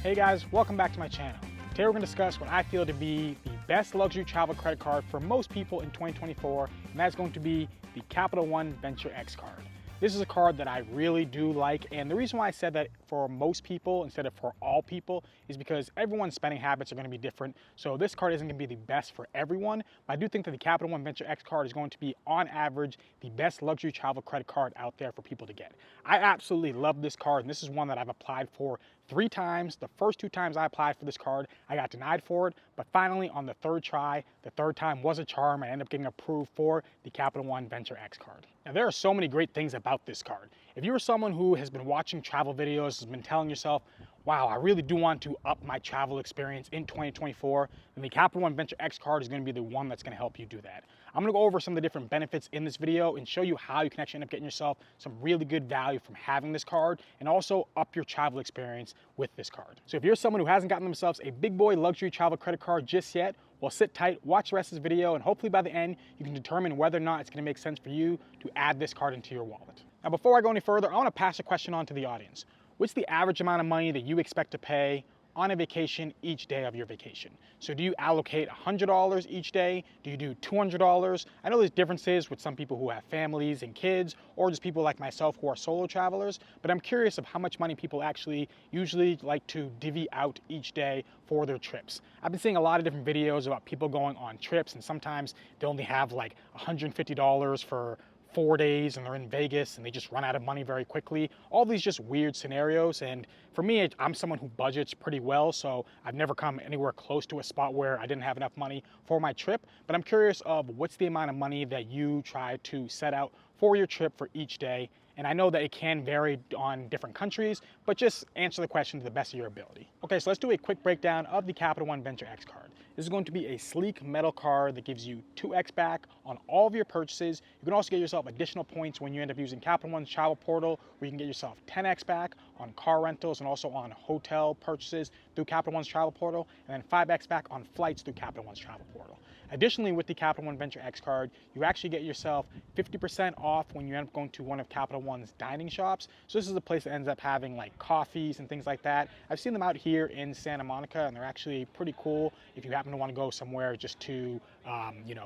Hey guys, welcome back to my channel. Today we're going to discuss what I feel to be the best luxury travel credit card for most people in 2024, and that's going to be the Capital One Venture X card. This is a card that I really do like, and the reason why I said that for most people instead of for all people is because everyone's spending habits are going to be different. So this card isn't going to be the best for everyone, but I do think that the Capital One Venture X card is going to be, on average, the best luxury travel credit card out there for people to get. I absolutely love this card, and this is one that I've applied for 3 times. The first 2 times I applied for this card, I got denied for it, but finally on the 3rd try, the 3rd time was a charm, and I ended up getting approved for the Capital One Venture X card. Now there are so many great things about this card. If you are someone who has been watching travel videos, has been telling yourself, wow, I really do want to up my travel experience in 2024, then the Capital One Venture X card is going to be the one that's going to help you do that. I'm going to go over some of the different benefits in this video and show you how you can actually end up getting yourself some really good value from having this card and also up your travel experience with this card. So if you're someone who hasn't gotten themselves a big boy luxury travel credit card just yet, well, sit tight, watch the rest of this video, and hopefully by the end, you can determine whether or not it's going to make sense for you to add this card into your wallet. Now, before I go any further, I want to pass a question on to the audience. What's the average amount of money that you expect to pay on a vacation each day of your vacation? So do you allocate $100 each day? Do you do $200? I know there's differences with some people who have families and kids, or just people like myself who are solo travelers, but I'm curious of how much money people actually usually like to divvy out each day for their trips. I've been seeing a lot of different videos about people going on trips, and sometimes they only have like $150 for 4 days and they're in Vegas and they just run out of money very quickly. All these just weird scenarios, and for me, I'm someone who budgets pretty well, so I've never come anywhere close to a spot where I didn't have enough money for my trip. But I'm curious of what's the amount of money that you try to set out for your trip for each day. And I know that it can vary on different countries, but just answer the question to the best of your ability. Okay, so let's do a quick breakdown of the Capital One Venture X card. This is going to be a sleek metal card that gives you 2x back on all of your purchases. You can also get yourself additional points when you end up using Capital One's travel portal, where you can get yourself 10x back on car rentals and also on hotel purchases through Capital One's travel portal, and then 5x back on flights through Capital One's travel portal. Additionally, with the Capital One Venture X card, you actually get yourself 50% off when you end up going to one of Capital One's dining shops. So this is a place that ends up having like coffees and things like that. I've seen them out here in Santa Monica, and they're actually pretty cool if you happen to want to go somewhere just to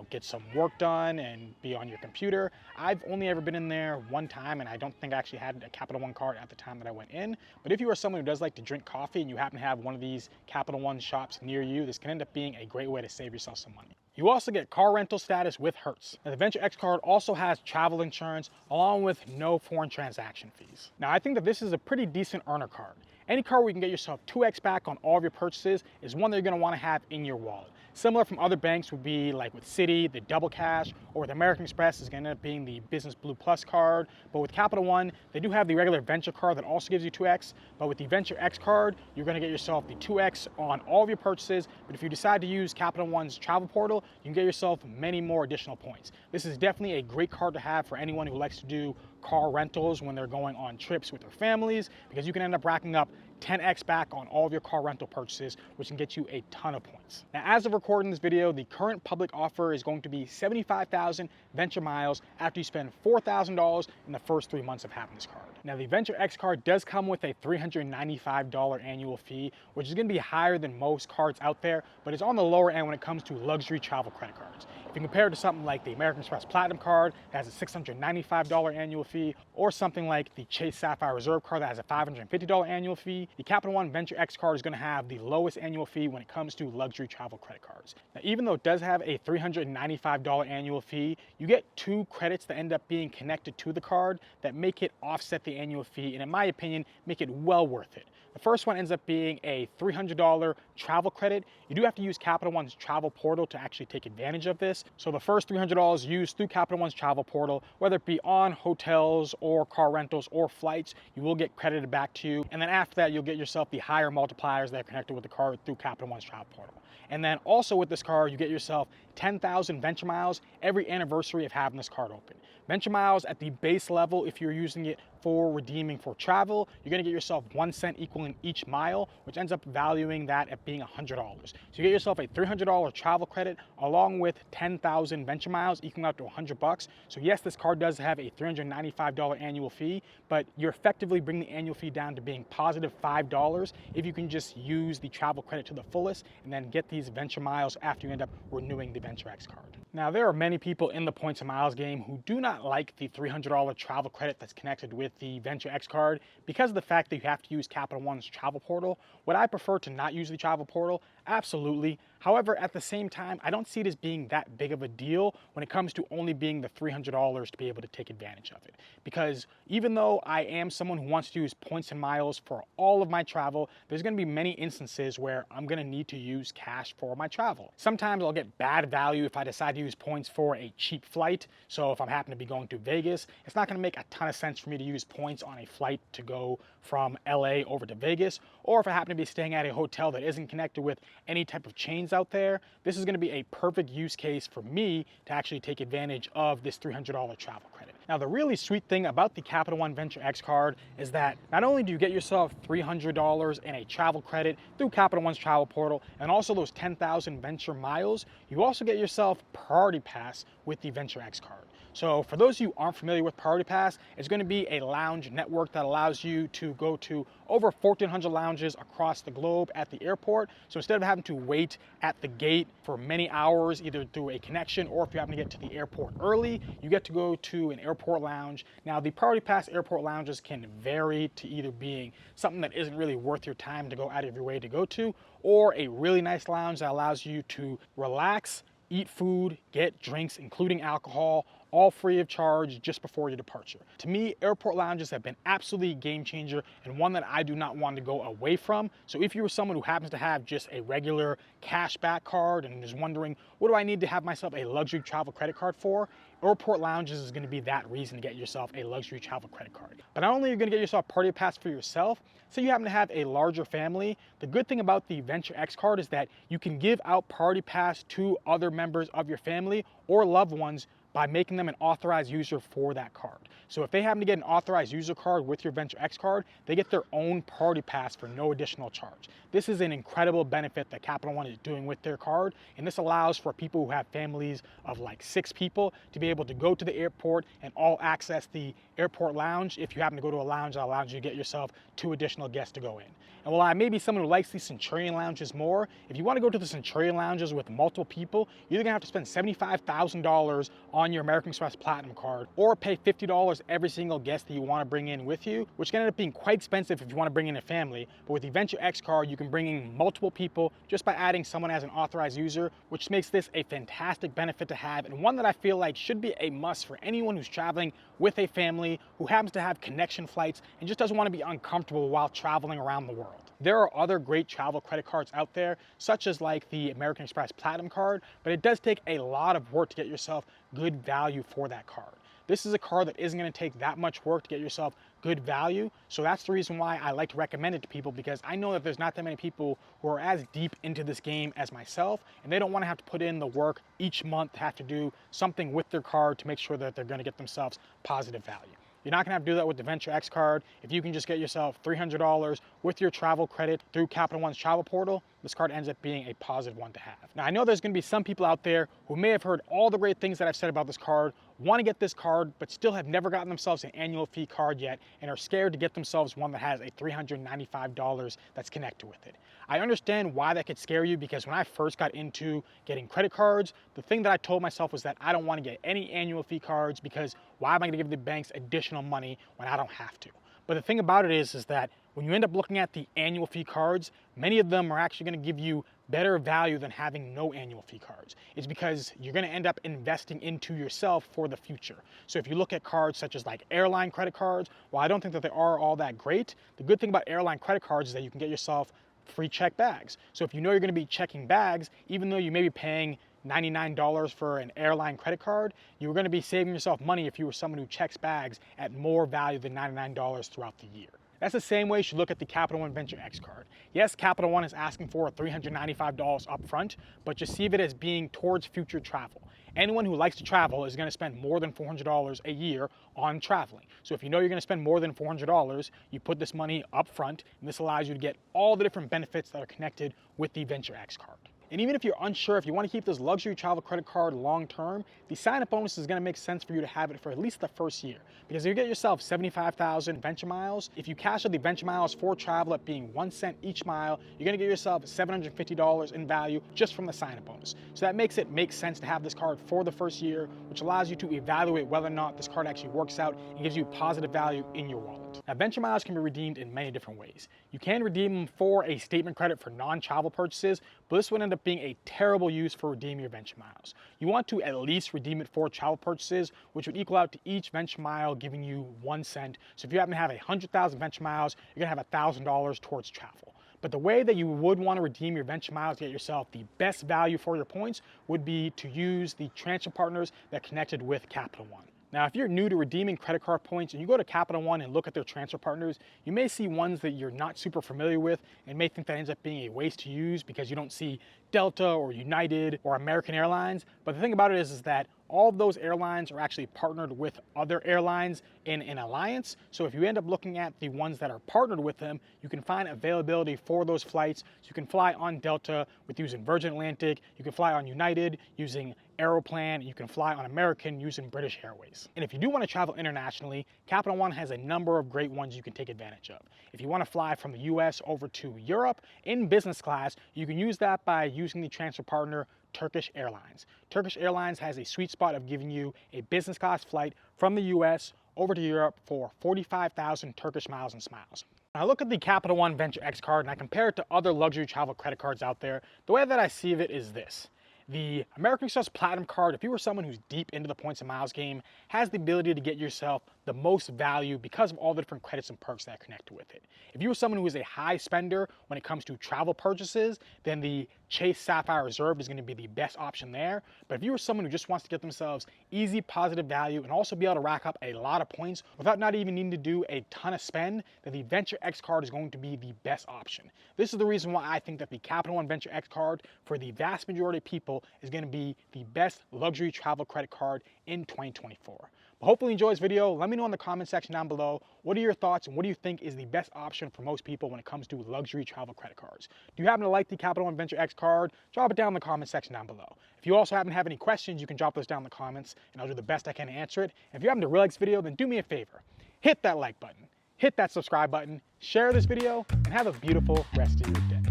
get some work done and be on your computer. I've only ever been in there one time, and I don't think I actually had a Capital One card at the time that I went in. But if you are someone who does like to drink coffee and you happen to have one of these Capital One shops near you, this can end up being a great way to save yourself some money. You also get car rental status with Hertz. Now, the Venture X card also has travel insurance along with no foreign transaction fees. Now, I think that this is a pretty decent earner card. Any card where you can get yourself 2x back on all of your purchases is one that you're going to want to have in your wallet. Similar from other banks would be like with Citi, the Double Cash, or with American Express is going to end up being the Business Blue Plus card. But with Capital One, they do have the regular Venture card that also gives you 2x. But with the Venture X card, you're going to get yourself the 2x on all of your purchases. But if you decide to use Capital One's travel portal, you can get yourself many more additional points. This is definitely a great card to have for anyone who likes to do car rentals when they're going on trips with their families, because you can end up racking up 10x back on all of your car rental purchases, which can get you a ton of points. Now, as of recording this video, the current public offer is going to be 75,000 Venture miles after you spend $4,000 in the first 3 months of having this card. Now, the Venture X card does come with a $395 annual fee, which is going to be higher than most cards out there, but it's on the lower end when it comes to luxury travel credit cards. If you compare it to something like the American Express Platinum card that has a $695 annual fee, or something like the Chase Sapphire Reserve card that has a $550 annual fee, the Capital One Venture X card is going to have the lowest annual fee when it comes to luxury travel credit cards. Now, even though it does have a $395 annual fee, you get 2 credits that end up being connected to the card that make it offset the annual fee, and in my opinion, make it well worth it. The first one ends up being a $300 travel credit. You do have to use Capital One's travel portal to actually take advantage of this. So the first $300 used through Capital One's travel portal, whether it be on hotels or car rentals or flights, you will get credited back to you. And then after that, you'll get yourself the higher multipliers that are connected with the card through Capital One's travel portal. And then also with this card, you get yourself 10,000 Venture miles every anniversary of having this card open. Venture miles at the base level, if you're using it for redeeming for travel, you're gonna get yourself 1 cent equaling each mile, which ends up valuing that at being $100. So you get yourself a $300 travel credit along with 10,000 venture miles equaling out to $100. So yes, this card does have a $395 annual fee, but you're effectively bringing the annual fee down to being positive $5 if you can just use the travel credit to the fullest and then get these venture miles after you end up renewing the Venture X card. Now, there are many people in the points and miles game who do not like the $300 travel credit that's connected with the Venture X card because of the fact that you have to use Capital One's travel portal. Would I prefer to not use the travel portal? Absolutely. However, at the same time, I don't see it as being that big of a deal when it comes to only being the $300 to be able to take advantage of it. Because even though I am someone who wants to use points and miles for all of my travel, there's going to be many instances where I'm going to need to use cash for my travel. Sometimes I'll get bad value if I decide to use points for a cheap flight. So if I'm happen to be going to Vegas, it's not going to make a ton of sense for me to use points on a flight to go from LA over to Vegas. Or if I happen to be staying at a hotel that isn't connected with any type of chains out there, this is going to be a perfect use case for me to actually take advantage of this $300 travel credit. Now, the really sweet thing about the Capital One Venture X card is that not only do you get yourself $300 in a travel credit through Capital One's travel portal and also those 10,000 venture miles, you also get yourself Priority Pass with the Venture X card. So for those of you who aren't familiar with Priority Pass, it's going to be a lounge network that allows you to go to over 1,400 lounges across the globe at the airport. So instead of having to wait at the gate for many hours, either through a connection or if you happen to get to the airport early, you get to go to an airport lounge. Now, the Priority Pass airport lounges can vary to either being something that isn't really worth your time to go out of your way to go to, or a really nice lounge that allows you to relax, eat food, get drinks, including alcohol, all free of charge just before your departure. To me, airport lounges have been absolutely a game changer and one that I do not want to go away from. So if you're someone who happens to have just a regular cashback card and is wondering, what do I need to have myself a luxury travel credit card for? Airport lounges is going to be that reason to get yourself a luxury travel credit card. But not only are you going to get yourself Priority Pass for yourself, say you happen to have a larger family, the good thing about the Venture X card is that you can give out Priority Pass to other members of your family or loved ones by making them an authorized user for that card. So if they happen to get an authorized user card with your Venture X card, they get their own Priority Pass for no additional charge. This is an incredible benefit that Capital One is doing with their card, and this allows for people who have families of like 6 people to be able to go to the airport and all access the airport lounge. If you happen to go to a lounge that allows you to get yourself 2 additional guests to go in. And while I may be someone who likes the Centurion lounges more, if you want to go to the Centurion lounges with multiple people, you're either going to have to spend $75,000 on your American Express Platinum card or pay $50 every single guest that you want to bring in with you, which can end up being quite expensive if you want to bring in a family. But with the Venture X card, you can bring in multiple people just by adding someone as an authorized user, which makes this a fantastic benefit to have and one that I feel like should be a must for anyone who's traveling with a family who happens to have connection flights and just doesn't want to be uncomfortable while traveling around the world. There are other great travel credit cards out there, such as like the American Express Platinum card, but it does take a lot of work to get yourself good value for that card. This is a card that isn't going to take that much work to get yourself good value. So that's the reason why I like to recommend it to people, because I know that there's not that many people who are as deep into this game as myself, and they don't want to have to put in the work each month, have to do something with their card to make sure that they're going to get themselves positive value. You're not going to have to do that with the Venture X card. If you can just get yourself $300 with your travel credit through Capital One's travel portal, this card ends up being a positive one to have. Now, I know there's going to be some people out there who may have heard all the great things that I've said about this card, want to get this card, but still have never gotten themselves an annual fee card yet and are scared to get themselves one that has a $395 that's connected with it. I understand why that could scare you, because when I first got into getting credit cards, the thing that I told myself was that I don't want to get any annual fee cards because why am I going to give the banks additional money when I don't have to? But the thing about it is that when you end up looking at the annual fee cards, many of them are actually going to give you better value than having no annual fee cards. It's because you're going to end up investing into yourself for the future. So if you look at cards such as like airline credit cards, while I don't think that they are all that great, the good thing about airline credit cards is that you can get yourself free check bags. So if you know you're going to be checking bags, even though you may be paying $99 for an airline credit card, you're going to be saving yourself money if you were someone who checks bags at more value than $99 throughout the year. That's the same way you should look at the Capital One Venture X card. Yes, Capital One is asking for $395 up front, but just see it as being towards future travel. Anyone who likes to travel is going to spend more than $400 a year on traveling. So if you know you're going to spend more than $400, you put this money up front, and this allows you to get all the different benefits that are connected with the Venture X card. And even if you're unsure if you want to keep this luxury travel credit card long term, the sign-up bonus is going to make sense for you to have it for at least the first year. Because if you get yourself 75,000 venture miles, if you cash out the venture miles for travel at being 1 cent each mile, you're going to get yourself $750 in value just from the sign-up bonus. So that makes it make sense to have this card for the first year, which allows you to evaluate whether or not this card actually works out and gives you positive value in your wallet. Now, venture miles can be redeemed in many different ways. You can redeem them for a statement credit for non-travel purchases, but this would end up being a terrible use for redeeming your venture miles. You want to at least redeem it for travel purchases, which would equal out to each venture mile giving you 1 cent. So if you happen to have 100,000 venture miles, you're gonna have $1,000 towards travel. But the way that you would want to redeem your venture miles to get yourself the best value for your points would be to use the transfer partners that connected with Capital One. Now, if you're new to redeeming credit card points and you go to Capital One and look at their transfer partners, you may see ones that you're not super familiar with and may think that ends up being a waste to use because you don't see Delta or United or American Airlines. But the thing about it is that all of those airlines are actually partnered with other airlines in an alliance. So if you end up looking at the ones that are partnered with them, you can find availability for those flights. So you can fly on Delta with using Virgin Atlantic, you can fly on United using Aeroplan, you can fly on American using British Airways. And if you do want to travel internationally, Capital One has a number of great ones you can take advantage of. If you want to fly from the US over to Europe in business class, you can use that by using the transfer partner Turkish Airlines. Turkish Airlines has a sweet spot of giving you a business class flight from the US over to Europe for 45,000 Turkish miles and smiles. When I look at the Capital One Venture X card and I compare it to other luxury travel credit cards out there, the way that I see it is this. The American Express Platinum card, if you were someone who's deep into the points and miles game, has the ability to get yourself the most value because of all the different credits and perks that connect with it. If you were someone who is a high spender when it comes to travel purchases, then the Chase Sapphire Reserve is going to be the best option there. But if you were someone who just wants to get themselves easy positive value and also be able to rack up a lot of points without not even needing to do a ton of spend, then the Venture X card is going to be the best option. This is the reason why I think that the Capital One Venture X card for the vast majority of people is going to be the best luxury travel credit card in 2024. But hopefully you enjoyed this video. Let me know in the comment section down below, what are your thoughts and what do you think is the best option for most people when it comes to luxury travel credit cards? Do you happen to like the Capital One Venture X card? Drop it down in the comment section down below. If you also happen to have any questions, you can drop those down in the comments and I'll do the best I can to answer it. And if you happen to really like this video, then do me a favor. Hit that like button, hit that subscribe button, share this video, and have a beautiful rest of your day.